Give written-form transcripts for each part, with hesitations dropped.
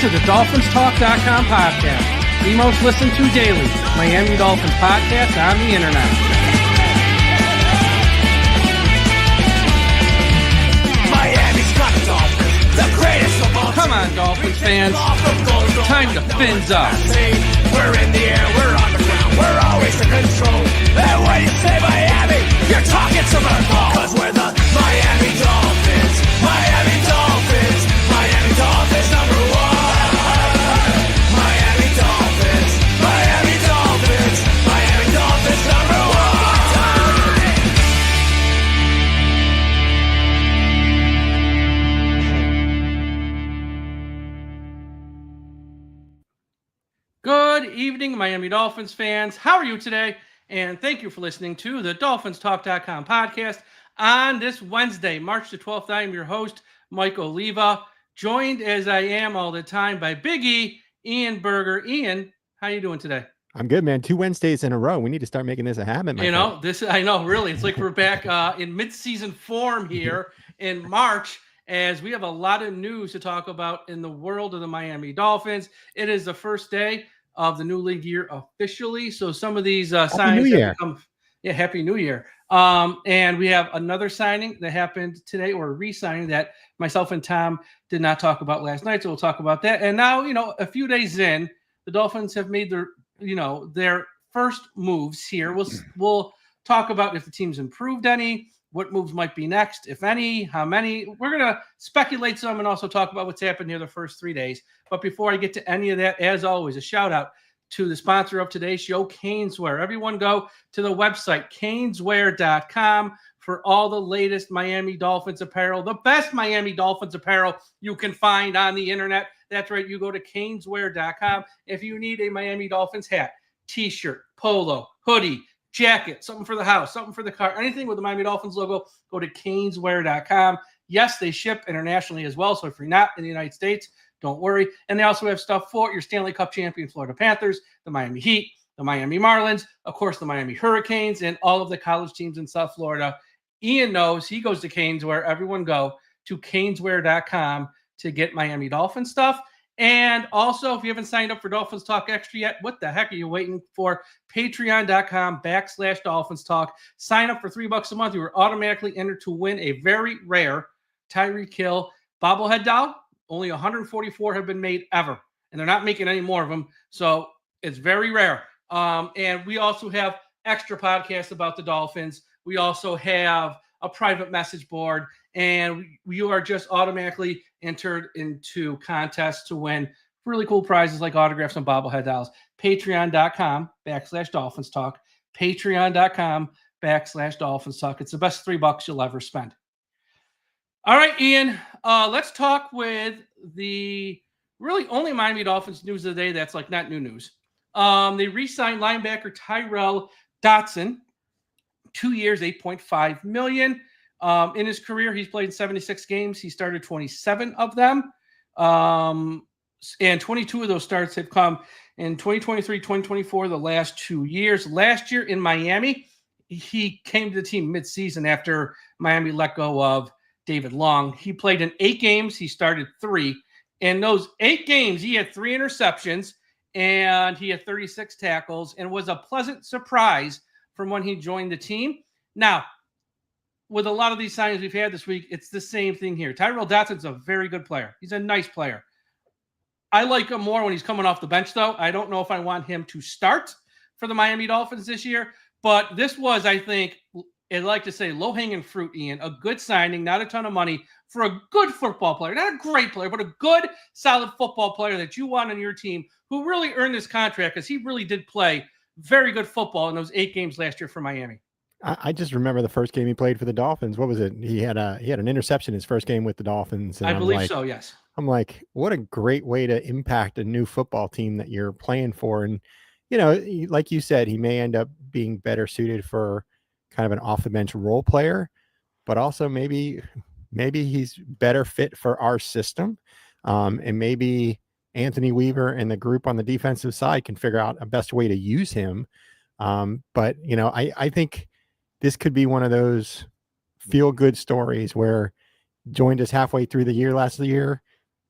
to the DolphinsTalk.com podcast, the most listened to daily Miami Dolphins podcast on the internet. Miami's got the Dolphins, the greatest of all. Come on, Dolphins fans. Time to fins up. We're in the air, we're on the ground, we're always in control. And when you say Miami, you're talking to the ball. Cause we're the Miami Dolphins, Miami Dolphins, Miami Dolphins number one. Miami Dolphins, Miami Dolphins, Miami Dolphins number one. Good evening, Miami Dolphins fans. How are you today? And thank you for listening to the DolphinsTalk.com podcast on this Wednesday, March the 12th. I am your host, Mike Oliva, joined as I am all the time by Big E, Ian Berger. Ian, how you doing today? I'm good, man. 2 Wednesdays in a row. We need to start making this a habit. I know, really. It's like we're back in mid-season form here in March, as we have a lot of news to talk about in the world of the Miami Dolphins. It is the first day of the new league year officially. So some of these signings have become, Happy New Year. And we have another signing that happened today, or a re-signing that myself and Tom did not talk about last night. So we'll talk about that. And now, a few days in, the Dolphins have made their first moves here. We'll talk about if the team's improved any, what moves might be next, if any, how many. We're going to speculate some and also talk about what's happened here the first 3 days. But before I get to any of that, as always, a shout out to the sponsor of today's show, Caneswear. Everyone go to the website, caneswear.com, for all the latest Miami Dolphins apparel, the best Miami Dolphins apparel you can find on the internet. That's right. You go to caneswear.com. If you need a Miami Dolphins hat, t-shirt, polo, hoodie, jacket, something for the house, something for the car, anything with the Miami Dolphins logo, go to caneswear.com. Yes, they ship internationally as well. So if you're not in the United States, don't worry. And they also have stuff for your Stanley Cup champion Florida Panthers, the Miami Heat, the Miami Marlins, of course, the Miami Hurricanes, and all of the college teams in South Florida. Ian knows, he goes to Caneswear. Everyone go to caneswear.com to get Miami Dolphins stuff. And also, if you haven't signed up for Dolphins Talk Extra yet, what the heck are you waiting for? Patreon.com/Dolphins Talk. Sign up for $3 a month. You are automatically entered to win a very rare Tyreek Hill bobblehead doll. Only 144 have been made ever, and they're not making any more of them. So it's very rare. And we also have extra podcasts about the Dolphins. We also have a private message board, and you are just automatically entered into contests to win really cool prizes like autographs and bobblehead dolls. Patreon.com/Dolphins Talk. Patreon.com/Dolphins Talk. It's the best $3 you'll ever spend. All right, Ian, let's talk with the really only Miami Dolphins news of the day that's like not new news. They re-signed linebacker Tyrell Dotson, 2 years, $8.5 million. In his career, he's played 76 games. He started 27 of them. And 22 of those starts have come in 2023, 2024, the last 2 years. Last year in Miami, he came to the team midseason after Miami let go of David Long. He played in 8 games. He started 3. In those 8 games, he had 3 interceptions, and he had 36 tackles, and was a pleasant surprise from when he joined the team. Now, with a lot of these signings we've had this week, it's the same thing here. Tyrell Dotson's a very good player. He's a nice player. I like him more when he's coming off the bench, though. I don't know if I want him to start for the Miami Dolphins this year, but this was, I think, I'd like to say low-hanging fruit, Ian. A good signing, not a ton of money, for a good football player. Not a great player, but a good, solid football player that you want on your team, who really earned this contract because he really did play very good football in those 8 games last year for Miami. I just remember the first game he played for the Dolphins. What was it? He had an interception his first game with the Dolphins. And I believe so, yes. I'm like, what a great way to impact a new football team that you're playing for. And, like you said, he may end up being better suited for kind of an off the bench role player, but also maybe he's better fit for our system. And maybe Anthony Weaver and the group on the defensive side can figure out a best way to use him. But I think this could be one of those feel good stories where joined us halfway through the year last year,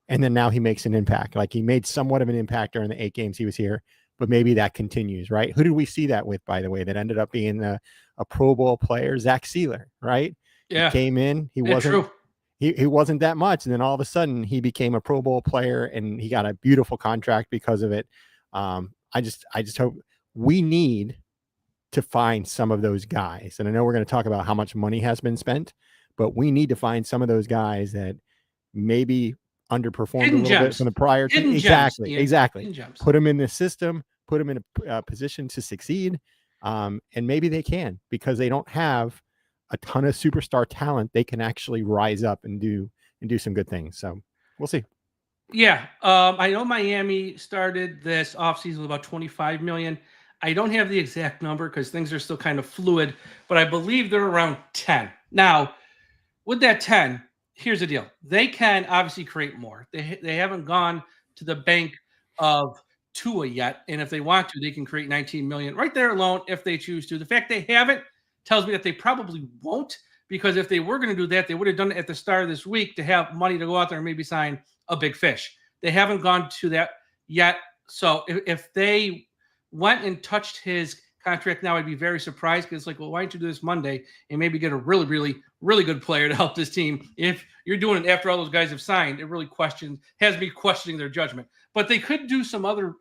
and then now he makes an impact. Like he made somewhat of an impact during the 8 games he was here, but maybe that continues, right? Who did we see that with, by the way, that ended up being a Pro Bowl player? Zach Sealer, right? Yeah. He came in, he wasn't that much, and then all of a sudden he became a Pro Bowl player, and he got a beautiful contract because of it. I just hope we need to find some of those guys, and I know we're going to talk about how much money has been spent, but we need to find some of those guys that maybe underperformed a little bit from the prior team. Exactly. Put them in the system, put them in a position to succeed, and maybe they can, because they don't have a ton of superstar talent. They can actually rise up and do some good things. So we'll see. Yeah, I know Miami started this offseason with about 25 million. I don't have the exact number because things are still kind of fluid, but I believe they're around 10. Now, with that 10, here's the deal. They can obviously create more. They haven't gone to the bank of Tua yet, and if they want to, they can create 19 million right there alone if they choose to. The fact they haven't tells me that they probably won't, because if they were going to do that, they would have done it at the start of this week to have money to go out there and maybe sign a big fish. They haven't gone to that yet. So if they went and touched his contract now, I'd be very surprised, because it's like, well, why don't you do this Monday and maybe get a really, really, really good player to help this team? If you're doing it after all those guys have signed, it really has me questioning their judgment. But they could do some other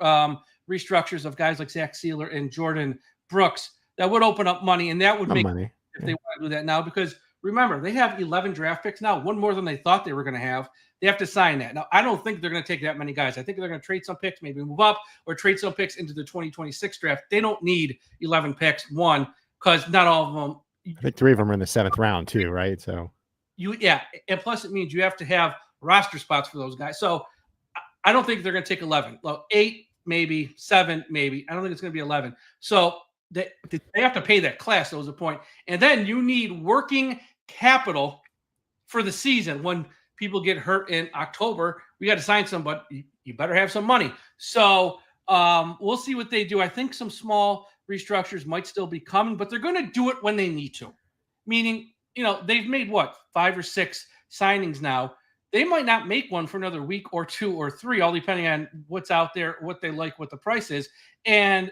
restructures of guys like Zach Sealer and Jordan Brooks that would open up money, and that would make money if they want to do that now. Because remember, they have 11 draft picks now, one more than they thought they were going to have. They have to sign that. Now, I don't think they're going to take that many guys. I think they're going to trade some picks, maybe move up, or trade some picks into the 2026 draft. They don't need 11 picks, one, because not all of them. I think 3 of them are in the 7th round too, right? So and plus it means you have to have roster spots for those guys. So I don't think they're going to take 11. Well, 8, maybe 7, maybe. I don't think it's going to be 11. So they have to pay that class. That was the point. And then you need working capital for the season. When people get hurt in October, we got to sign somebody. You better have some money. So we'll see what they do. I think some small restructures might still be coming, but they're going to do it when they need to. Meaning, they've made 5 or 6 signings now. They might not make one for another week or 2 or 3, all depending on what's out there, what they like, what the price is. And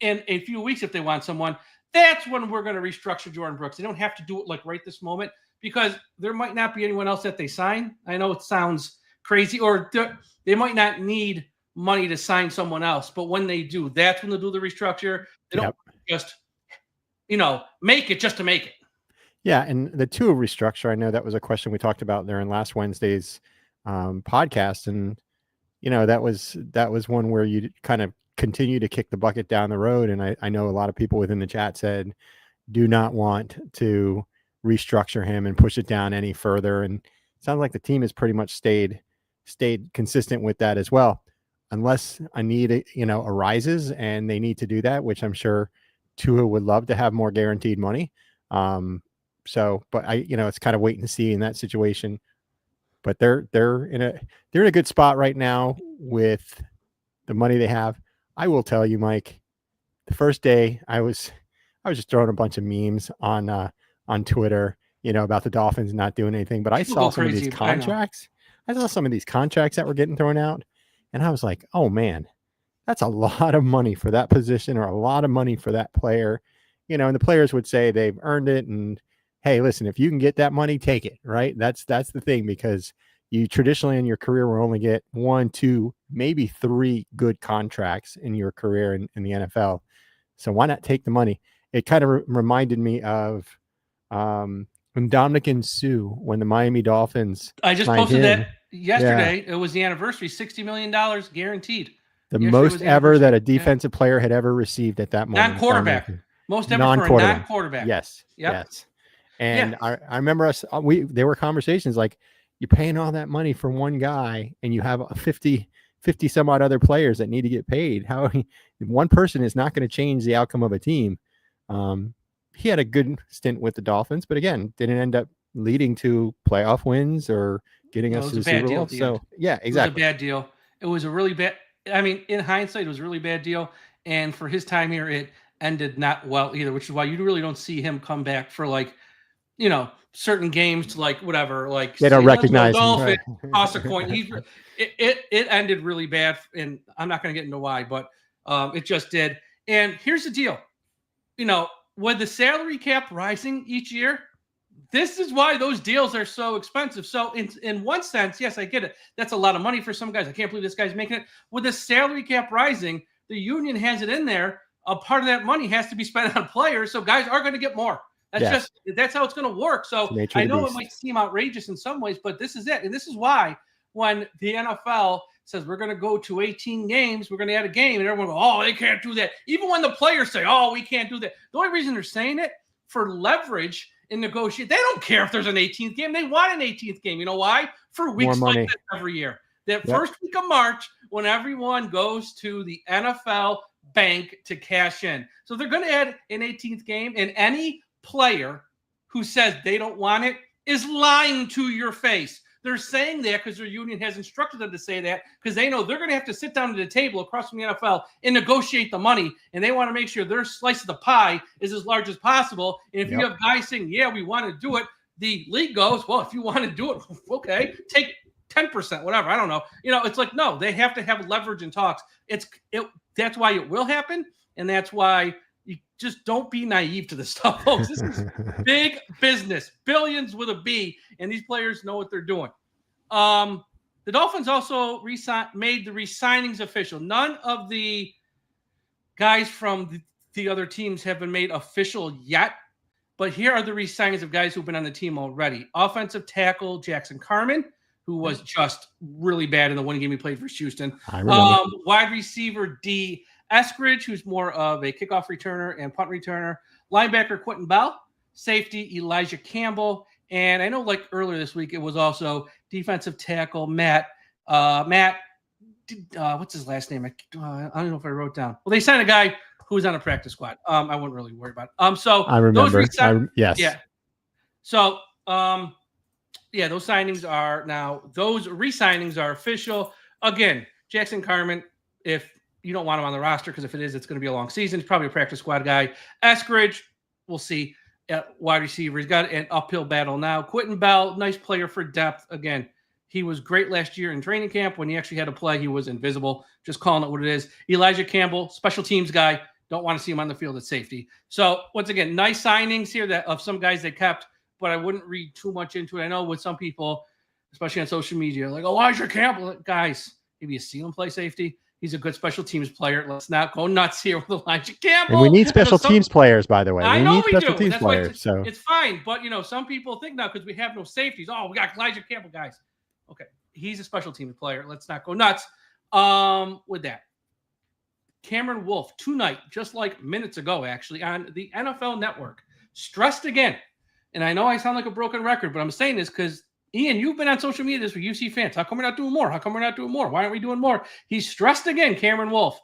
in a few weeks, if they want someone, that's when we're going to restructure Jordan Brooks. They don't have to do it like right this moment, because there might not be anyone else that they sign. I know it sounds crazy, or they might not need money to sign someone else. But when they do, that's when they'll do the restructure. They don't just, make it just to make it. Yeah, and the Tua restructure, I know that was a question we talked about there in last Wednesday's podcast, and that was one where you kind of continue to kick the bucket down the road. And I know a lot of people within the chat said, do not want to restructure him and push it down any further. And it sounds like the team has pretty much stayed consistent with that as well, unless a need arises and they need to do that, which I'm sure Tua would love to have more guaranteed money. But it's kind of waiting to see in that situation. But they're in a good spot right now with the money they have. I will tell you, Mike, the first day I was just throwing a bunch of memes on Twitter, about the Dolphins not doing anything. But I saw some of these contracts. I saw some of these contracts that were getting thrown out, and I was like, oh man, that's a lot of money for that position, or a lot of money for that player. And the players would say they've earned it, and hey, listen, if you can get that money, take it, right? That's the thing, because you traditionally in your career will only get 1, 2, maybe 3 good contracts in your career in the NFL. So why not take the money? It kind of reminded me of when Ndamukong Suh, when the Miami Dolphins. I just posted that yesterday. Yeah. It was the anniversary, $60 million guaranteed. The most ever that a defensive player had ever received at that moment. Non-quarterback. Most ever for a non-quarterback. Yes. Yep. Yes. And I remember there were conversations like, you're paying all that money for one guy and you have 50 some odd other players that need to get paid. How one person is not going to change the outcome of a team. He had a good stint with the Dolphins, but again, didn't end up leading to playoff wins or getting us to the Super Bowl. So yeah, exactly. It was a bad deal. It was a really bad. I mean, in hindsight, it was a really bad deal. And for his time here, it ended not well either, which is why you really don't see him come back for like certain games to like whatever, like They don't say, let's go recognize him. Dolphins, Right. toss a coin. It ended really bad, and I'm not going to get into why, but it just did. And here's the deal, with the salary cap rising each year, this is why those deals are so expensive. So in one sense, yes, I get it. That's a lot of money for some guys. I can't believe this guy's making it. With the salary cap rising, the union has it in there. A part of that money has to be spent on players, so guys are going to get more. That's how it's going to work. So I know it might seem outrageous in some ways, but this is it. And this is why when the NFL says we're going to go to 18 games, we're going to add a game, and everyone goes, oh, they can't do that. Even when the players say, oh, we can't do that. The only reason they're saying it for leverage in negotiate, they don't care if there's an 18th game. They want an 18th game. You know why? For weeks like this every year. That first week of March, when everyone goes to the NFL bank to cash in. So they're going to add an 18th game, and any player who says they don't want it is lying to your face. They're saying that because their union has instructed them to say that, because they know they're going to have to sit down at the table across from the NFL and negotiate the money, and they want to make sure their slice of the pie is as large as possible. And if you have guys saying, yeah, we want to do it, the league goes, well, if you want to do it, okay, take 10%, whatever. I don't know. It's like, no, they have to have leverage in talks. That's why it will happen, and that's why you just don't be naive to this stuff, folks. This is big business, billions with a B, and these players know what they're doing. The Dolphins also made the re-signings official. None of the guys from the other teams have been made official yet, but here are the re-signings of guys who've been on the team already. Offensive tackle Jackson Carman, who was just really bad in the one game he played for Houston. Wide receiver D. Eskridge, who's more of a kickoff returner and punt returner. Linebacker Quentin Bell. Safety Elijah Campbell. And I know like earlier this week, it was also defensive tackle Matt. What's his last name? I don't know if I wrote down. Well, they signed a guy who was on a practice squad. I wouldn't really worry about it. So I remember. Yes. Yeah. So, those signings are now, those re-signings are official. Again, Jackson Carman, if you don't want him on the roster, because if it is, it's going to be a long season. He's probably a practice squad guy. Eskridge, we'll see. At wide receiver, he's got an uphill battle now. Quentin Bell, nice player for depth. Again, he was great last year in training camp. When he actually had to play, he was invisible. Just calling it what it is. Elijah Campbell, special teams guy. Don't want to see him on the field at safety. So, once again, nice signings here of some guys they kept, but I wouldn't read too much into it. I know with some people, especially on social media, like Elijah Campbell, guys, maybe you see him play safety. He's a good special teams player. Let's not go nuts here with Elijah Campbell. And we need special teams players, by the way. I know we special do. teams That's players, so it's fine. But some people think now because we have no safeties. Oh, we got Elijah Campbell, guys. Okay, he's a special teams player. Let's not go nuts. With that, Cameron Wolfe tonight, just like minutes ago, actually on the NFL Network, stressed again. And I know I sound like a broken record, but I'm saying this because Ian, you've been on social media this for UC fans. How come we're not doing more? How come we're not doing more? Why aren't we doing more? He's stressed again, Cameron Wolfe,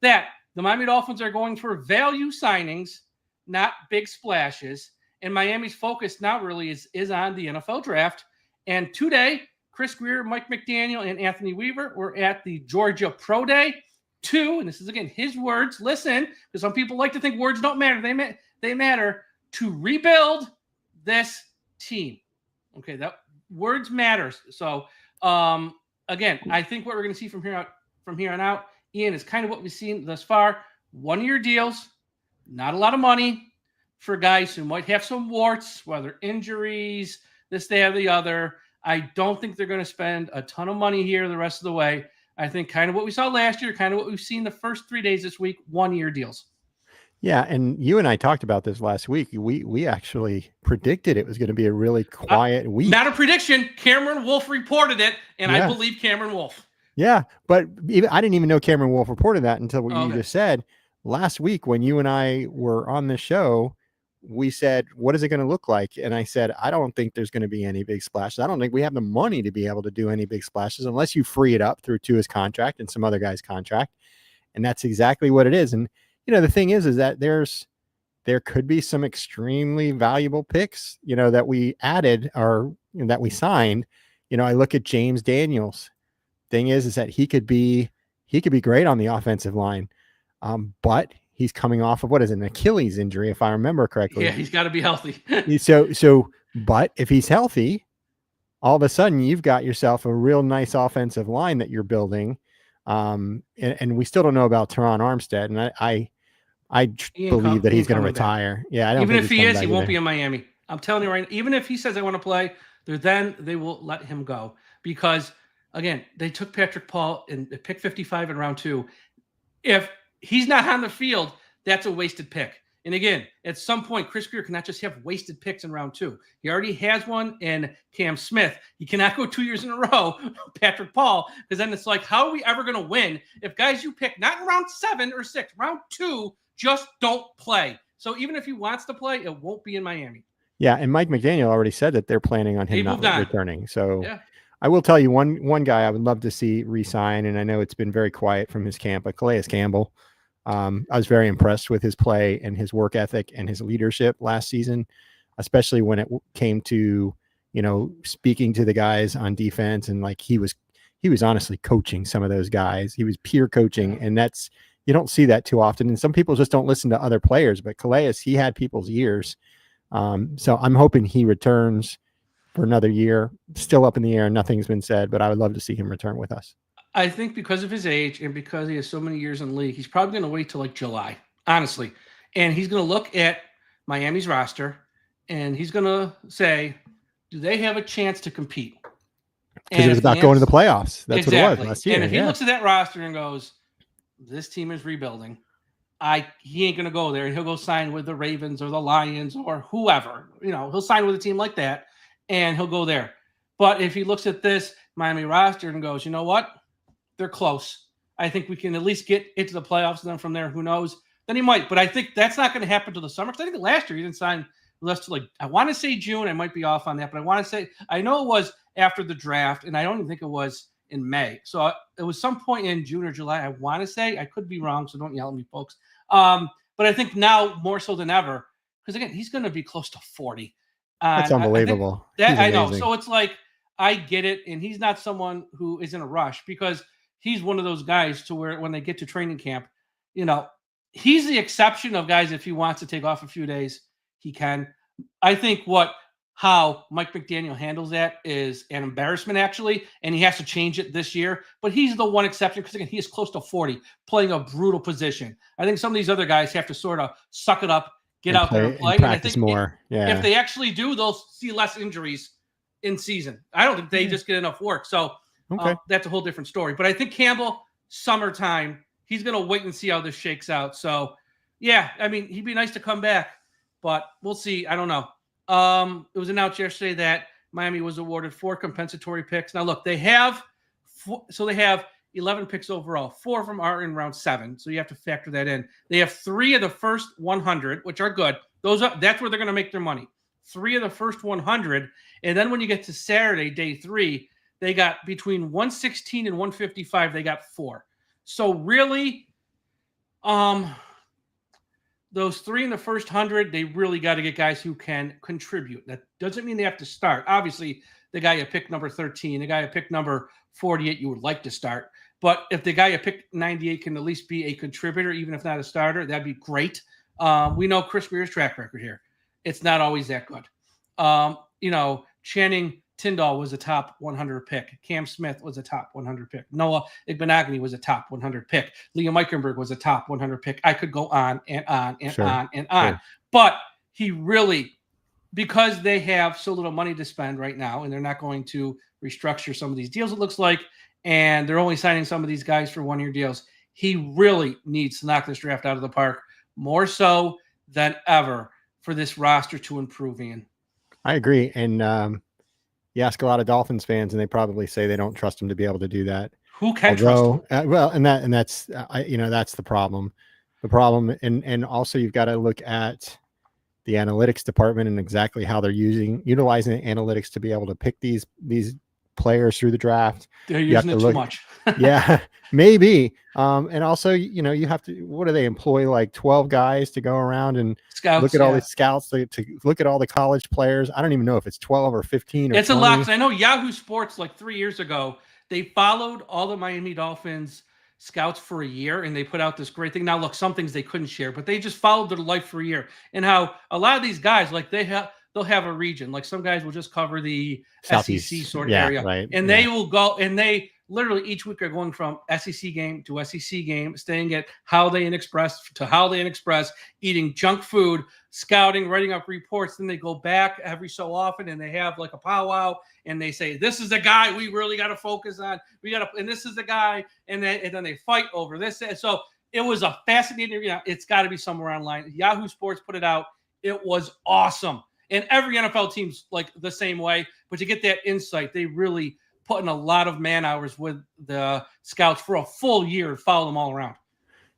that the Miami Dolphins are going for value signings, not big splashes. And Miami's focus now really is on the NFL draft. And today, Chris Greer, Mike McDaniel, and Anthony Weaver were at the Georgia Pro Day. And this is, again, his words. Listen, because some people like to think words don't matter. They matter. To rebuild this team. Okay, that words matters. So, again, I think what we're going to see from here on out, Ian, is kind of what we've seen thus far. 1-year deals, not a lot of money for guys who might have some warts, whether injuries, this, that, or the other. I don't think they're going to spend a ton of money here the rest of the way. I think kind of what we saw last year, kind of what we've seen the first 3 days this week, 1-year deals. Yeah, and you and I talked about this last week. We actually predicted it was going to be a really quiet week. Not a prediction. Cameron Wolfe reported it, and I believe Cameron Wolfe. Yeah, but I didn't even know Cameron Wolfe reported that until what you just said. Last week when you and I were on the show, we said, what is it going to look like? And I said, I don't think there's going to be any big splashes. I don't think we have the money to be able to do any big splashes unless you free it up through Tua's contract and some other guy's contract. And that's exactly what it is. And the thing is that there could be some extremely valuable picks, that we added or that we signed. I look at James Daniels. Thing is that he could be great on the offensive line. But he's coming off of, what is it, an Achilles injury, if I remember correctly. Yeah, he's got to be healthy. But if he's healthy, all of a sudden you've got yourself a real nice offensive line that you're building. And we still don't know about Teron Armstead. And I believe that he's going to retire. Back. Yeah. I don't even think if he is, he won't be in Miami. I'm telling you right now, even if he says I want to play, then they will let him go. Because again, they took Patrick Paul in pick 55 in round 2. If he's not on the field, that's a wasted pick. And again, at some point, Chris Grier cannot just have wasted picks in round 2. He already has one in Cam Smith. He cannot go 2 years in a row, Patrick Paul, because then it's like, how are we ever going to win if guys you pick, not in round 7 or 6, round 2, just don't play? So even if he wants to play, it won't be in Miami. Yeah, and Mike McDaniel already said that they're planning on him not returning. So yeah. I will tell you one guy I would love to see resign, and I know it's been very quiet from his camp, but Calais Campbell. I was very impressed with his play and his work ethic and his leadership last season, especially when it came to, speaking to the guys on defense. And like, he was honestly coaching some of those guys. He was peer coaching, and you don't see that too often. And some people just don't listen to other players, but Calais, he had people's ears. So I'm hoping he returns for another year. Still up in the air. Nothing's been said, but I would love to see him return with us. I think because of his age and because he has so many years in the league, he's probably going to wait till like July, honestly. And he's going to look at Miami's roster and he's going to say, do they have a chance to compete? Because it was about going to the playoffs. That's exactly. what it was last year. And if he looks at that roster and goes, this team is rebuilding, he ain't going to go there. He'll go sign with the Ravens or the Lions or whoever. He'll sign with a team like that and he'll go there. But if he looks at this Miami roster and goes, you know what? They're close. I think we can at least get into the playoffs, and then from there, who knows? Then he might. But I think that's not going to happen till the summer. Because I think last year he didn't sign less to I want to say June. I might be off on that, but I know it was after the draft, and I don't even think it was in May. So it was some point in June or July. I want to say. I could be wrong, so don't yell at me, folks. But I think now more so than ever, because again, he's going to be close to 40. That's unbelievable. I know. So it's like, I get it, and he's not someone who is in a rush because he's one of those guys to where when they get to training camp, he's the exception of guys. If he wants to take off a few days, he can. I think how Mike McDaniel handles that is an embarrassment, actually, and he has to change it this year. But he's the one exception because, again, he is close to 40, playing a brutal position. I think some of these other guys have to sort of suck it up, get out there and play. And practice more. If they actually do, they'll see less injuries in season. I don't think they just get enough work. So that's a whole different story. But I think Campbell, summertime, he's going to wait and see how this shakes out. So, yeah, I mean, he'd be nice to come back, but we'll see. I don't know. It was announced yesterday that Miami was awarded 4 compensatory picks. Now, look, they have 11 picks overall. 4 of them are in round 7, so you have to factor that in. They have 3 of the first 100, which are good. That's where they're going to make their money. 3 of the first 100, and then when you get to Saturday, day 3, they got between 116 and 155. They got 4. So really, those 3 in the first 100, they really got to get guys who can contribute. That doesn't mean they have to start. Obviously, the guy at pick number 13, the guy at pick number 48, you would like to start. But if the guy at pick 98 can at least be a contributor, even if not a starter, that'd be great. We know Chris Grier's track record here. It's not always that good. Channing Tindall was a top 100 pick. Cam Smith was a top 100 pick. Noah Igbenogany was a top 100 pick. Liam Eichenberg was a top 100 pick. I could go on and on and on and on. Sure. But he really, because they have so little money to spend right now, and they're not going to restructure some of these deals, it looks like, and they're only signing some of these guys for 1-year deals, he really needs to knock this draft out of the park more so than ever for this roster to improve, Ian. I agree. And you ask a lot of Dolphins fans, and they probably say they don't trust him to be able to do that. Who can trust him? That's the problem. The problem, and also you've got to look at the analytics department and exactly how they're utilizing the analytics to be able to pick these players through the draft. They're using it too much. Yeah, maybe. And also, you have to, what do they employ, like 12 guys to go around and scouts, look at all these scouts to look at all the college players. I don't even know if it's 12 or 15 or it's 20. a lot. I know Yahoo Sports, like 3 years ago, they followed all the Miami Dolphins scouts for a year, and they put out this great thing. Now, look, some things they couldn't share, but they just followed their life for a year. And how a lot of these guys, like they'll have a region. Like some guys will just cover the Southeast. SEC sort of area, right. and they will go, and they literally each week are going from SEC game to SEC game, staying at Holiday Inn Express to Holiday Inn Express, eating junk food, scouting, writing up reports. Then they go back every so often and they have like a powwow and they say, this is the guy we really got to focus on. And this is the guy. And then they fight over this. And so it was a fascinating, it's got to be somewhere online. Yahoo Sports put it out. It was awesome. And every NFL team's like the same way, but to get that insight, they really put in a lot of man hours with the scouts for a full year to follow them all around.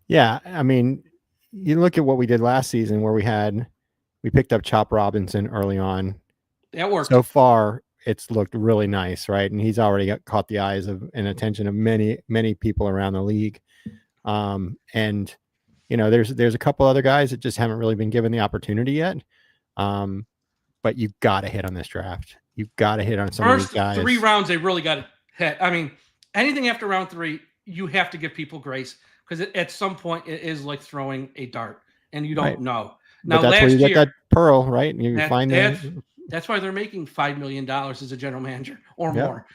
Yeah. I mean, you look at what we did last season where we picked up Chop Robinson early on. That worked. So far, it's looked really nice, right? And he's already caught the eyes and attention of many, many people around the league. And, there's a couple other guys that just haven't really been given the opportunity yet. But you got to hit on this draft. You've got to hit on some of these guys. First 3 rounds, they really got to hit. I mean, anything after round 3, you have to give people grace because at some point it is like throwing a dart and you don't know. Now, but that's where you get that pearl, right? And you find that. That's why they're making $5 million as a general manager or more.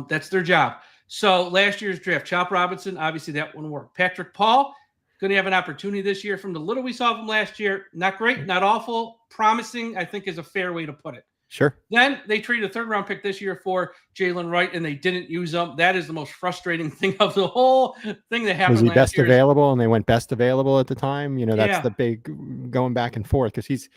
That's their job. So last year's draft, Chop Robinson, obviously that one worked. Patrick Paul, going to have an opportunity this year. From the little we saw of him last year, not great, not awful, promising, I think is a fair way to put it. Sure. Then they traded a 3rd-round pick this year for Jalen Wright, and they didn't use him. That is the most frustrating thing of the whole thing that happened. Was he best available, and they went best available at the time? That's the big going back and forth because he's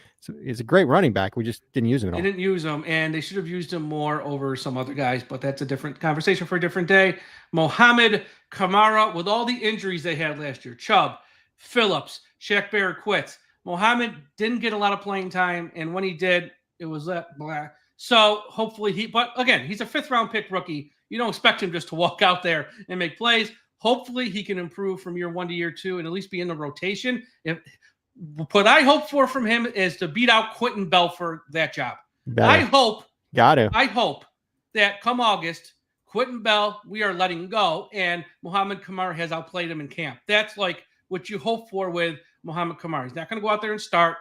a great running back. We just didn't use him at all. They didn't use him, and they should have used him more over some other guys, but that's a different conversation for a different day. Mohamed Kamara, with all the injuries they had last year, Chubb, Phillips, Shaq Barrett quits. Mohamed didn't get a lot of playing time, and when he did, it was blah. So hopefully but again, he's a 5th-round pick rookie. You don't expect him just to walk out there and make plays. Hopefully he can improve from year 1 to year 2 and at least be in the rotation. What I hope for from him is to beat out Quentin Bell for that job. I hope that come August, Quentin Bell, we are letting go, and Mohamed Kamara has outplayed him in camp. That's like what you hope for with Mohamed Kamara. He's not going to go out there and start.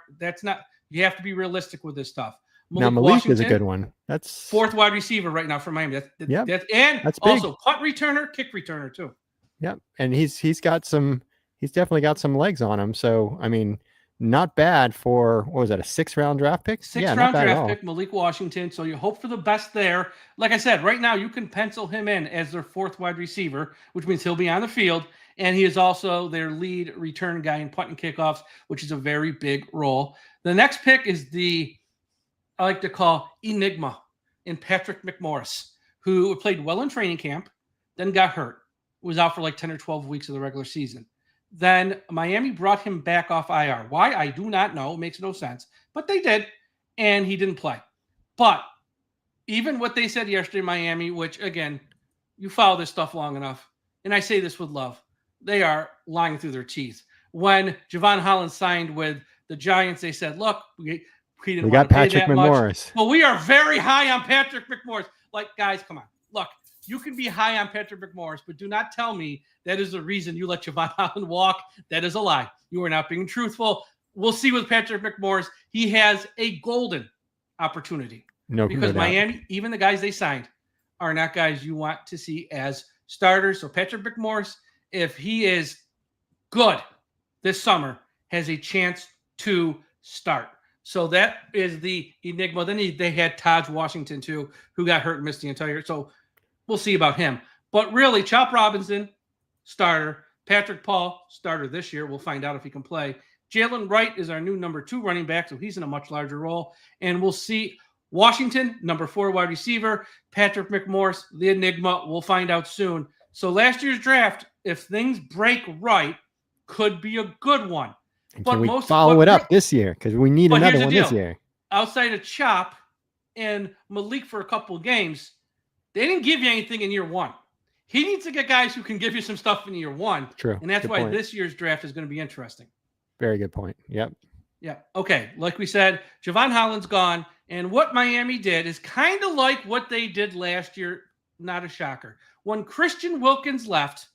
You have to be realistic with this stuff. Malik is a good one. That's 4th wide receiver right now for Miami. That's also punt returner, kick returner too. Yep. And he's definitely got some legs on him. So, I mean, not bad for, what was that, a 6th-round draft pick? 6th-round draft pick, Malik Washington. So you hope for the best there. Like I said, right now you can pencil him in as their 4th wide receiver, which means he'll be on the field. And he is also their lead return guy in punt and kickoffs, which is a very big role. The next pick is I like to call Enigma in Patrick McMorris, who played well in training camp, then got hurt, was out for like 10 or 12 weeks of the regular season. Then Miami brought him back off IR. Why? I do not know. It makes no sense. But they did, and he didn't play. But even what they said yesterday in Miami, which, again, you follow this stuff long enough, and I say this with love, they are lying through their teeth. When Javon Holland signed with the Giants, they said, look, we got Patrick McMorris. Well, we are very high on Patrick McMorris. Like, guys, come on. Look, you can be high on Patrick McMorris, but do not tell me that is the reason you let Javon Holland walk. That is a lie. You are not being truthful. We'll see with Patrick McMorris. He has a golden opportunity. Because Miami, even the guys they signed, are not guys you want to see as starters. So Patrick McMorris, if he is good this summer, has a chance to start. So that is the enigma. Then they had Taj Washington, too, who got hurt and missed the entire year. So we'll see about him. But really, Chop Robinson, starter. Patrick Paul, starter this year. We'll find out if he can play. Jalen Wright is our new number 2 running back, so he's in a much larger role. And we'll see Washington, number 4 wide receiver. Patrick McMorris, the enigma. We'll find out soon. So last year's draft, if things break right, could be a good one. But can we follow it up this year? Because we need another one this year. Outside of Chop and Malik for a couple of games, they didn't give you anything in year 1. He needs to get guys who can give you some stuff in year 1. True. And that's why this year's draft is going to be interesting. Very good point. Yep. Yeah. Okay. Like we said, Javon Holland's gone. And what Miami did is kind of like what they did last year. Not a shocker. When Christian Wilkins left,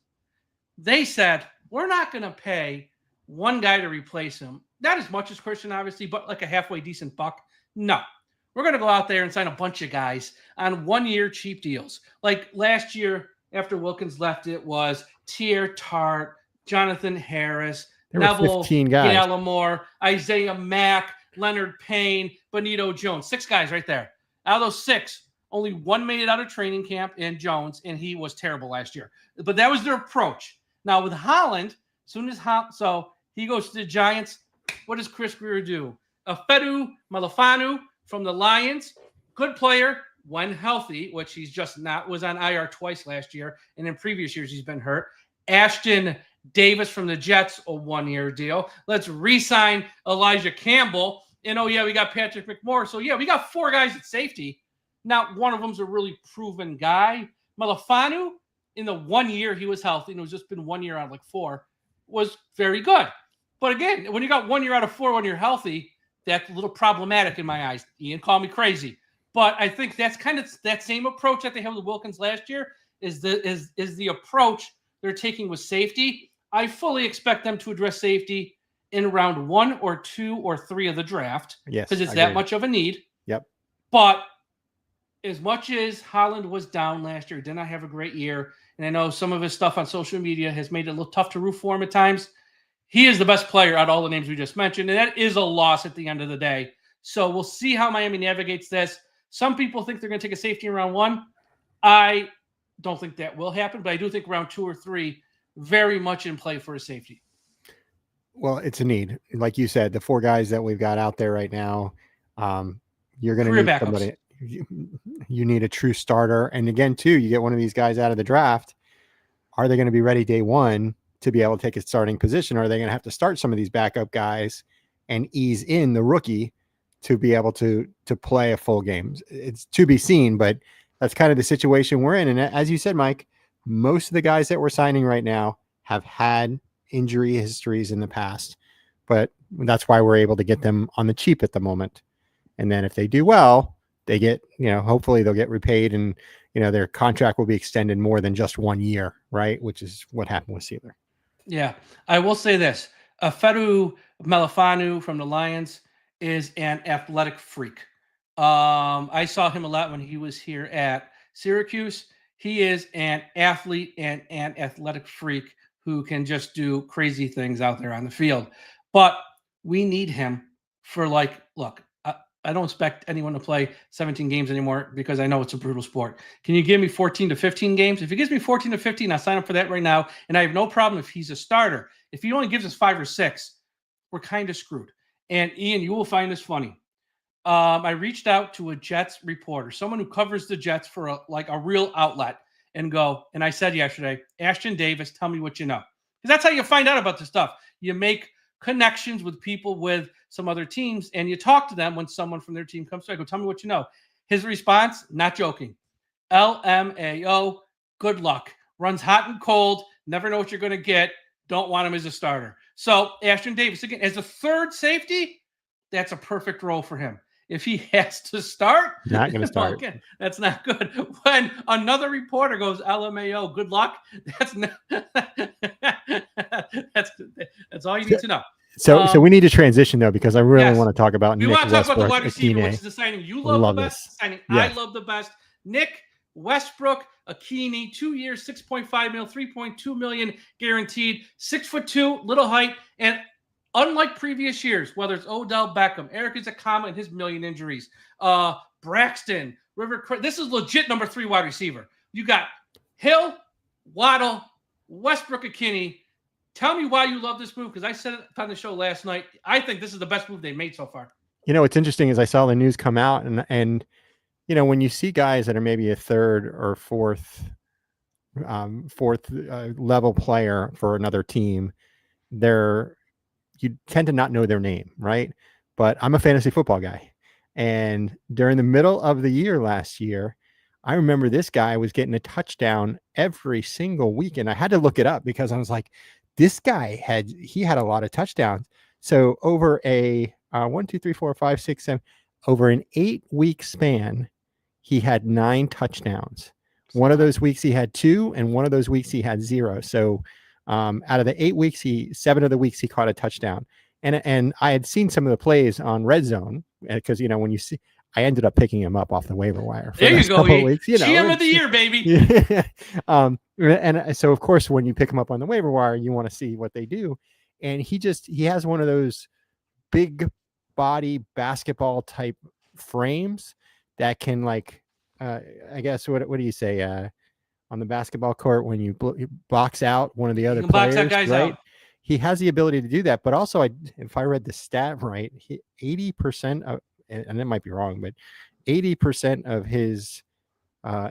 they said, we're not going to pay one guy to replace him. Not as much as Christian, obviously, but like a halfway decent buck. No. We're going to go out there and sign a bunch of guys on 1 year cheap deals. Like last year, after Wilkins left, it was Tier Tart, Jonathan Harris, There were Neville 15 guys. Gallimore, Isaiah Mack, Leonard Payne, Benito Jones. 6 guys right there. Out of those 6, only 1 made it out of training camp in Jones, and he was terrible last year. But that was their approach. Now with Holland, so he goes to the Giants. What does Chris Greer do? Afedu Malafanu from the Lions, good player when healthy, which he's just not, was on IR twice last year, and in previous years he's been hurt. Ashton Davis from the Jets, a 1-year deal. Let's re-sign Elijah Campbell. And oh yeah, we got Patrick McMorris. So yeah, we got 4 guys at safety. Not one of them's a really proven guy. Malafanu, in the 1 year he was healthy, and it was just been 1 year out of like 4, was very good. But again, when you got 1 year out of 4 when you're healthy, that's a little problematic in my eyes. Ian called me crazy. But I think that's kind of that same approach that they had with Wilkins last year is the approach they're taking with safety. I fully expect them to address safety in round 1 or 2 or 3 of the draft. Yes, because it's that much of a need. Yep. But as much as Holland was down last year, did not have a great year, and I know some of his stuff on social media has made it a little tough to root for him at times, he is the best player out of all the names we just mentioned, and that is a loss at the end of the day. So we'll see how Miami navigates this. Some people think they're going to take a safety in round 1. I don't think that will happen, but I do think round 2 or 3 very much in play for a safety. Well, it's a need. Like you said, the 4 guys that we've got out there right now, you're going to need somebody. You need a true starter. And again, too, you get one of these guys out of the draft. Are they going to be ready day 1 to be able to take a starting position? Or are they going to have to start some of these backup guys and ease in the rookie to be able to play a full game? It's to be seen, but that's kind of the situation we're in. And as you said, Mike, most of the guys that we're signing right now have had injury histories in the past, but that's why we're able to get them on the cheap at the moment. And then if they do well, they get, hopefully they'll get repaid, and, their contract will be extended more than just 1 year, right? Which is what happened with Sealer. Yeah, I will say this. Afedu Malafanu from the Lions is an athletic freak. I saw him a lot when he was here at Syracuse. He is an athlete and an athletic freak who can just do crazy things out there on the field. But we need him for look, I don't expect anyone to play 17 games anymore because I know it's a brutal sport. Can you give me 14 to 15 games? If he gives me 14 to 15, I'll sign up for that right now. And I have no problem if he's a starter. If he only gives us 5 or 6, we're kind of screwed. And Ian, you will find this funny. I reached out to a Jets reporter, someone who covers the Jets for a real outlet, and I said yesterday, Ashton Davis, tell me what you know. Because that's how you find out about this stuff. You make connections with people with some other teams, and you talk to them when someone from their team comes to. I go, tell me what you know. His response, not joking. LMAO, good luck. Runs hot and cold. Never know what you're going to get. Don't want him as a starter. So Ashton Davis, again, as a third safety, that's a perfect role for him. If he has to start, not going to start. Again, that's not good. When another reporter goes LMAO, good luck. That's not, that's all you need to know. So we need to transition though, because I really want to talk about Nick Westbrook. We want to talk about the wide receiver, which is the signing you love the best. Signing yes. I love the best. Nick Westbrook, Akini, 2 years, $6.5 million, $3.2 million guaranteed, 6'2", little height, and unlike previous years, whether it's Odell Beckham, Eric Ezukanma and his million injuries, Braxton, this is legit number 3 wide receiver. You got Hill, Waddle, Westbrook, Akini. Tell me why you love this move, because I said it on the show last night. I think this is the best move they made so far. What's interesting is I saw the news come out, and when you see guys that are maybe a third or fourth level player for another team, you tend to not know their name, right? But I'm a fantasy football guy, and during the middle of the year last year, I remember this guy was getting a touchdown every single week, and I had to look it up because I was like, this guy had a lot of touchdowns. So over a 1, 2, 3, 4, 5, 6, 7, over an 8-week span, he had 9 touchdowns. One of those weeks he had 2, and one of those weeks he had 0. So Out of the 8 weeks, 7 of the weeks he caught a touchdown. And I had seen some of the plays on Red Zone because, when you see, I ended up picking him up off the waiver wire. There you go. Weeks, GM of the year, baby. Yeah. And so, of course, when you pick him up on the waiver wire, you want to see what they do. And he has one of those big body basketball type frames that can, like, I guess, what do you say? On the basketball court, when you box out one of the other players, right? Out. He has the ability to do that. But also, if I read the stat right, 80% of, and it might be wrong, but 80% of his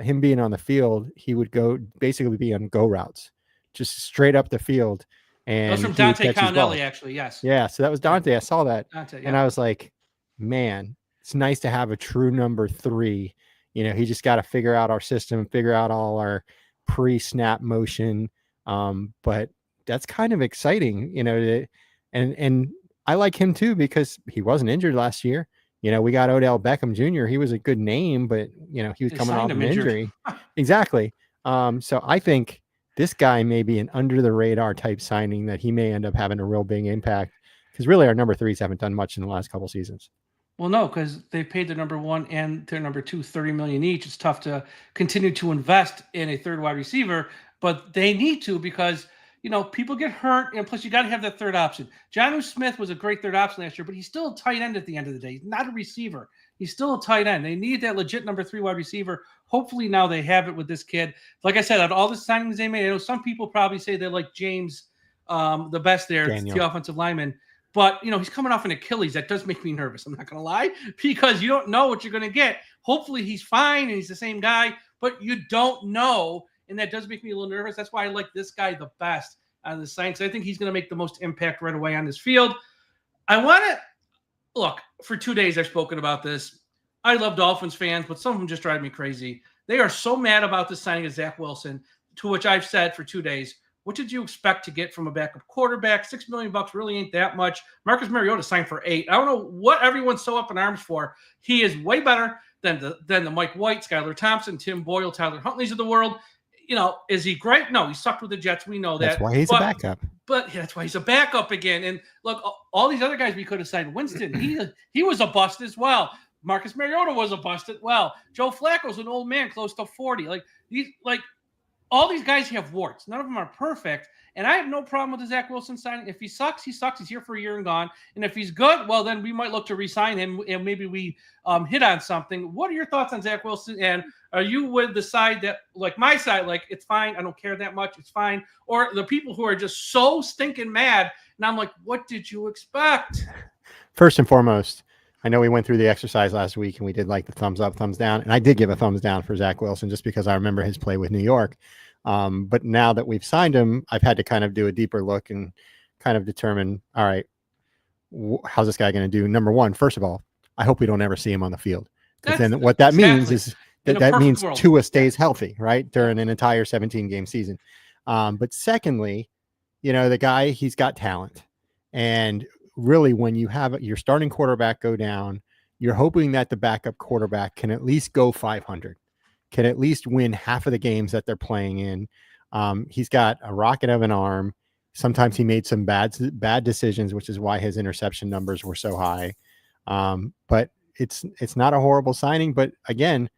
him being on the field, he would basically be on go routes, just straight up the field. And that was from Dante Connelly, actually. Yes. Yeah. So that was Dante. I saw that. Dante, yeah. And I was like, man, it's nice to have a true number 3. He just got to figure out our system, figure out all our pre-snap motion. But that's kind of exciting, and I like him too, because he wasn't injured last year. We got Odell Beckham Jr. He was a good name, but he was coming off an injury. Exactly. So I think this guy may be an under the radar type signing that he may end up having a real big impact, because really our number 3s haven't done much in the last couple seasons. Well, no, because they paid their number 1 and their number 2 $30 million each. It's tough to continue to invest in a third wide receiver, but they need to, because people get hurt, and plus you got to have that third option. Jonnu Smith was a great third option last year, but he's still a tight end at the end of the day. He's not a receiver. He's still a tight end. They need that legit number 3 wide receiver. Hopefully now they have it with this kid. Like I said, out of all the signings they made, I know some people probably say they like James the best there, the offensive lineman. But, he's coming off an Achilles. That does make me nervous. I'm not going to lie, because you don't know what you're going to get. Hopefully he's fine and he's the same guy, but you don't know. And that does make me a little nervous. That's why I like this guy the best out of the sign, because I think he's going to make the most impact right away on this field. I want to look, for 2 days I've spoken about this. I love Dolphins fans, but some of them just drive me crazy. They are so mad about the signing of Zach Wilson, to which I've said for 2 days, what did you expect to get from a backup quarterback? $6 million really ain't that much. Marcus Mariota signed for $8 million. I don't know what everyone's so up in arms for. He is way better than the Mike White, Skylar Thompson, Tim Boyle, Tyler Huntley's of the world. Is he great? No, he sucked with the Jets. We know that. That's why he's a backup. But that's why he's a backup again. And look, all these other guys we could have signed. Winston, he was a bust as well. Marcus Mariota was a bust as well. Joe Flacco's an old man, close to 40. All these guys have warts. None of them are perfect. And I have no problem with the Zach Wilson signing. If he sucks, he sucks. He's here for a year and gone. And if he's good, well, then we might look to re-sign him, and maybe we hit on something. What are your thoughts on Zach Wilson? And are you with the side that, like my side, like, it's fine, I don't care that much, it's fine? Or the people who are just so stinking mad, and I'm like, what did you expect? First and foremost, I know we went through the exercise last week and we did like the thumbs up, thumbs down. And I did give a thumbs down for Zach Wilson just because I remember his play with New York. But now that we've signed him, I've had to kind of do a deeper look and kind of determine, all right, how's this guy going to do? Number one, first of all, I hope we don't ever see him on the field. Because then what that means is that means Tua stays healthy, right, during an entire 17-game season. But secondly, the guy, he's got talent. And really, when you have your starting quarterback go down, you're hoping that the backup quarterback can at least go 500, can at least win half of the games that they're playing in. He's got a rocket of an arm. Sometimes he made some bad decisions, which is why his interception numbers were so high. But it's not a horrible signing. But again,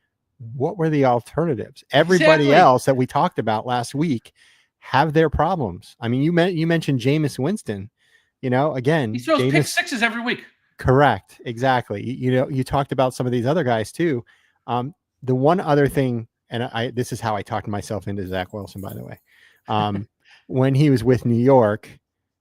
what were the alternatives? Everybody else that we talked about last week have their problems. I mean, you mentioned Jameis Winston. Again, he throws pick sixes every week. Correct. Exactly. You talked about some of these other guys too. The one other thing, and this is how I talked myself into Zach Wilson, by the way. When he was with New York,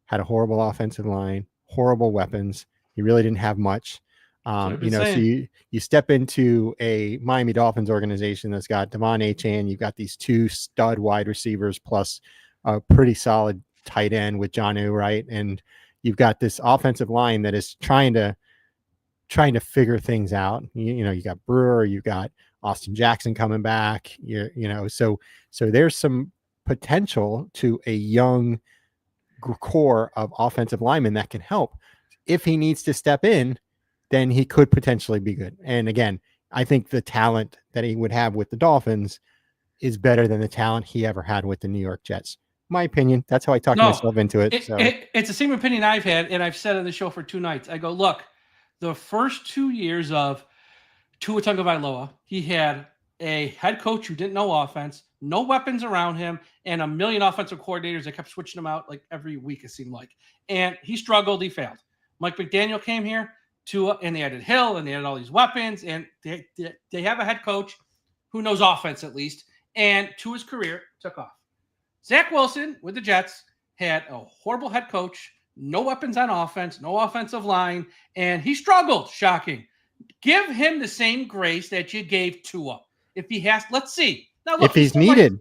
had a horrible offensive line, horrible weapons. He really didn't have much. So you step into a Miami Dolphins organization that's got Devon Achane. You've got these two stud wide receivers plus a pretty solid tight end with Jonnu, right? And you've got this offensive line that is trying to figure things out. You got Brewer, you got Austin Jackson coming back. So there's some potential to a young core of offensive linemen that can help. If he needs to step in, then he could potentially be good. And again, I think the talent that he would have with the Dolphins is better than the talent he ever had with the New York Jets. my opinion. That's how I talked myself into it. It's the same opinion I've had, and I've said on the show for 2 nights. I go, look, the first 2 years of Tua Tagovailoa, he had a head coach who didn't know offense, no weapons around him, and a million offensive coordinators that kept switching him out like every week, it seemed like. And he struggled. He failed. Mike McDaniel came here, Tua, and they added Hill, and they added all these weapons, and they have a head coach who knows offense at least, and Tua's career took off. Zach Wilson with the Jets had a horrible head coach, no weapons on offense, no offensive line, and he struggled. Shocking. Give him the same grace that you gave Tua. If he has, let's see. Now, look, if he's needed,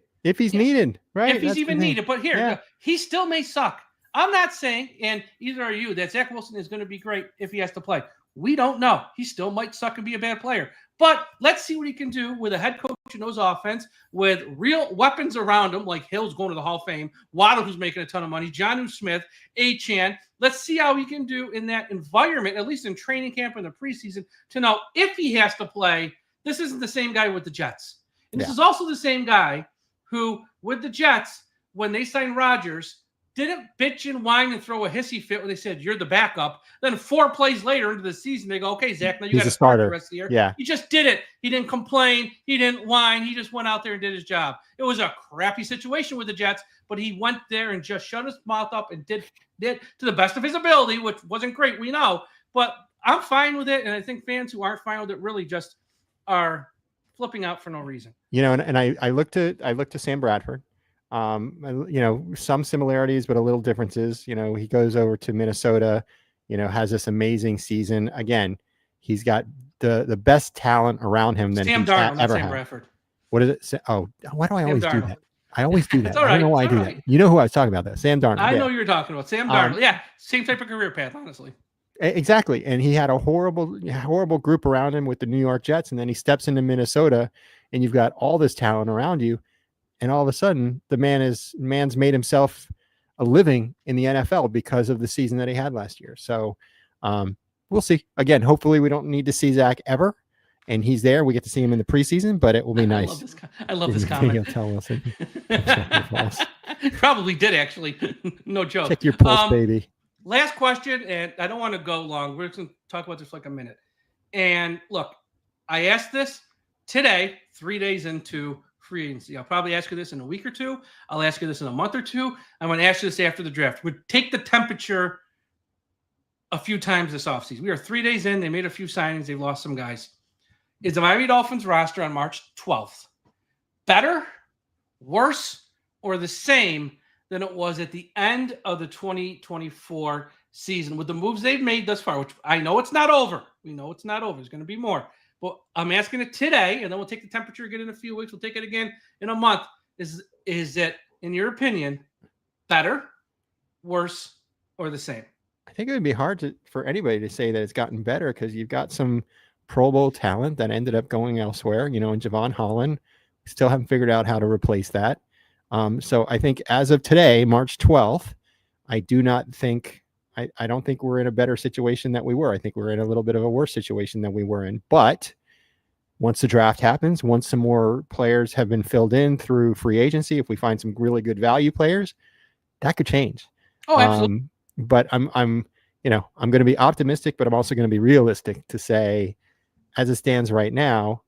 right? If he's even needed. But here, he still may suck. I'm not saying, and either are you, that Zach Wilson is going to be great if he has to play. We don't know. He still might suck and be a bad player. But let's see what he can do with a head coach who knows offense, with real weapons around him, like Hill's going to the Hall of Fame, Waddle, who's making a ton of money, Jonnu Smith, Achane. Let's see how he can do in that environment, at least in training camp in the preseason, to know if he has to play. This isn't the same guy with the Jets. And this is also the same guy who, with the Jets, when they signed Rodgers, didn't bitch and whine and throw a hissy fit when they said, you're the backup. Then 4 plays later into the season, they go, okay, Zach, now you got to start the rest of the year. Yeah. He just did it. He didn't complain. He didn't whine. He just went out there and did his job. It was a crappy situation with the Jets, but he went there and just shut his mouth up and did to the best of his ability, which wasn't great, we know. But I'm fine with it, and I think fans who aren't fine with it really just are flipping out for no reason. You know, and I looked to Sam Bradford. You know, some similarities, but a little differences. You know, he goes over to Minnesota, you know, has this amazing season. Again, he's got the best talent around him than Sam he's Darnold, ever Sam had. Bradford. What is it? Oh, why do I always do that? I always do that. All right. I don't know why I do that. You know who I was talking about, though? Sam Darnold. I know you're talking about Sam Darnold. Yeah, same type of career path, honestly. Exactly. And he had a horrible group around him with the New York Jets, and then he steps into Minnesota, and you've got all this talent around you. And all of a sudden, the man's made himself a living in the NFL because of the season that he had last year. So we'll see. Again, hopefully we don't need to see Zach ever, and he's there. We get to see him in the preseason, but it will be nice. I love this comment. Tell Wilson. Probably did, actually. No joke. Check your pulse, baby. Last question, and I don't want to go long. We're just going to talk about this for like a minute. And look, I asked this today, 3 days into free agency. I'll probably ask you this in a week or two. I'll ask you this in a month or two. I'm going to ask you this after the draft. We'd take the temperature a few times this offseason. We are 3 days in. They made a few signings. They've lost some guys. Is the Miami Dolphins roster on March 12th better, worse, or the same than it was at the end of the 2024 season with the moves they've made thus far, which I know it's not over. We know it's not over. There's going to be more. But I'm asking it today, and then we'll take the temperature again in a few weeks. We'll take it again in a month. Is it, in your opinion, better, worse, or the same? I think it would be hard for anybody to say that it's gotten better because you've got some Pro Bowl talent that ended up going elsewhere, you know, and Javon Holland. Still haven't figured out how to replace that. So I think as of today, March 12th, I don't think we're in a better situation than we were. I think we're in a little bit of a worse situation than we were in. But once the draft happens, once some more players have been filled in through free agency, if we find some really good value players, that could change. Oh, absolutely. But I'm going to be optimistic, but I'm also going to be realistic to say, as it stands right now,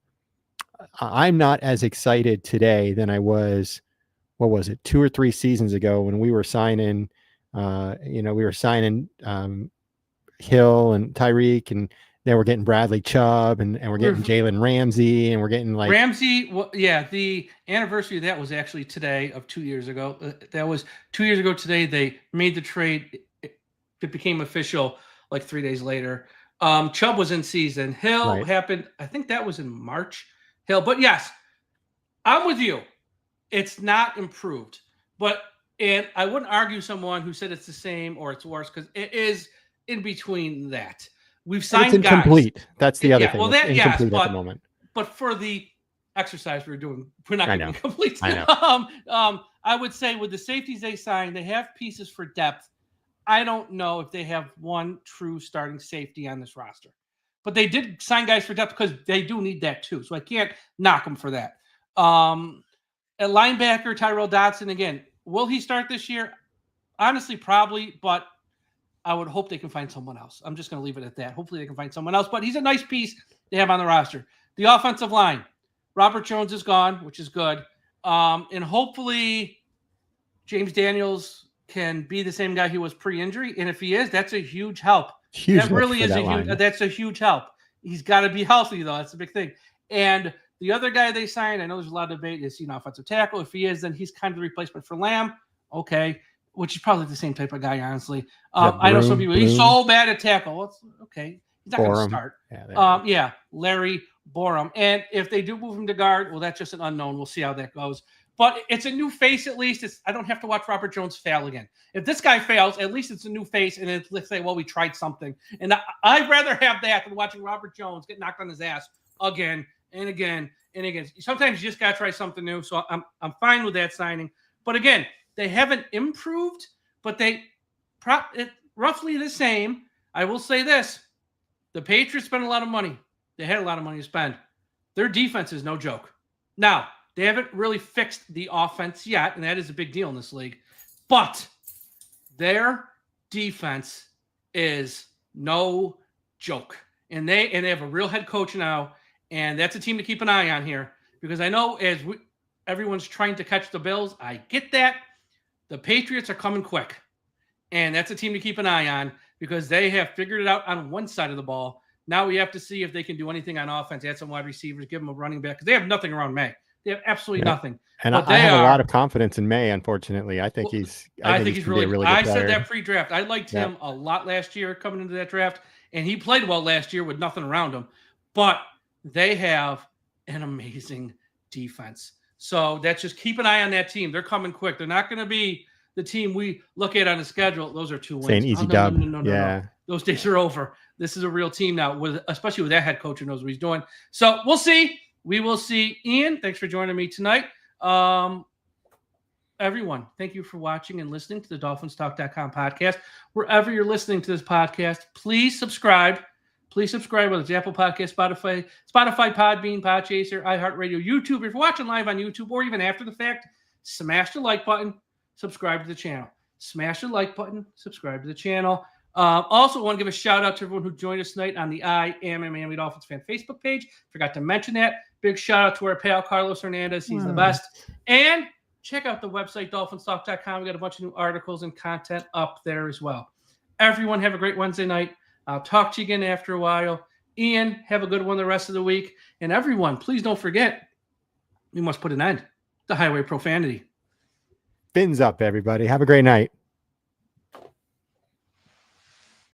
I'm not as excited today than I was, 2 or 3 seasons ago when we were signing, Hill and Tyreek, and then we're getting Bradley Chubb, and we're getting Jalen Ramsey, and we're getting like Ramsey. Well, yeah, the anniversary of that was actually today of 2 years ago. That was 2 years ago today. They made the trade. It became official like 3 days later. Chubb was in season. Hill happened. I think that was in March. Hill, but yes, I'm with you. It's not improved, and I wouldn't argue someone who said it's the same or it's worse because it is in between that. We've signed it's incomplete. Guys. That's the other thing. Well, it's incomplete at the moment. But for the exercise we're doing, we're not going to be complete. I know. I would say with the safeties they signed, they have pieces for depth. I don't know if they have one true starting safety on this roster. But they did sign guys for depth because they do need that too. So I can't knock them for that. At linebacker, Tyrell Dodson, again, will he start this year? Honestly, probably, but I would hope they can find someone else. I'm just going to leave it at that. Hopefully they can find someone else, but he's a nice piece to have on the roster. The offensive line, Robert Jones is gone, which is good. And hopefully James Daniels can be the same guy he was pre-injury. And if he is, that's a huge help. That really is that's a huge help. He's got to be healthy, though. That's the big thing. And the other guy they signed, I know there's a lot of debate, is offensive tackle. If he is, then he's kind of the replacement for Lamb. Okay. Which is probably the same type of guy, honestly. I know some people, he's so bad at tackle. Well, okay. He's not going to start. Larry Borum. And if they do move him to guard, well, that's just an unknown. We'll see how that goes. But it's a new face, at least. I don't have to watch Robert Jones fail again. If this guy fails, at least it's a new face, and let's say, well, we tried something. And I'd rather have that than watching Robert Jones get knocked on his ass again and again and again. Sometimes you just got to try something new. So I'm fine with that signing. But again, they haven't improved, but they roughly the same. I will say this. The Patriots spent a lot of money. They had a lot of money to spend. Their defense is no joke. Now, they haven't really fixed the offense yet, and that is a big deal in this league. But their defense is no joke. And they have a real head coach now, and that's a team to keep an eye on here. Because I know everyone's trying to catch the Bills. I get that. The Patriots are coming quick. And that's a team to keep an eye on because they have figured it out on one side of the ball. Now we have to see if they can do anything on offense, add some wide receivers, give them a running back. Because they have nothing around May. They have absolutely nothing. And I have a lot of confidence in May, unfortunately. I think he's really good player. I said that pre-draft. I liked him a lot last year coming into that draft. And he played well last year with nothing around him. But they have an amazing defense. So that's just keep an eye on that team. They're coming quick. They're not going to be the team we look at on the schedule. Those are 2 wins. Saying easy dub. No. Those days are over. This is a real team now, especially with that head coach who knows what he's doing. So we'll see. We will see. Ian, thanks for joining me tonight. Everyone, thank you for watching and listening to the DolphinsTalk.com podcast. Wherever you're listening to this podcast, please subscribe. Please subscribe, whether it's Apple Podcast, Spotify, Podbean, Podchaser, iHeartRadio, YouTube. If you're watching live on YouTube or even after the fact, smash the like button, subscribe to the channel. Smash the like button, subscribe to the channel. Also, want to give a shout out to everyone who joined us tonight on the I Am a Miami Dolphins fan Facebook page. Forgot to mention that. Big shout out to our pal Carlos Hernandez. He's the best. And check out the website, DolphinsTalk.com. We got a bunch of new articles and content up there as well. Everyone have a great Wednesday night. I'll talk to you again after a while. Ian, have a good one the rest of the week. And everyone, please don't forget, we must put an end to highway profanity. Fins up, everybody. Have a great night.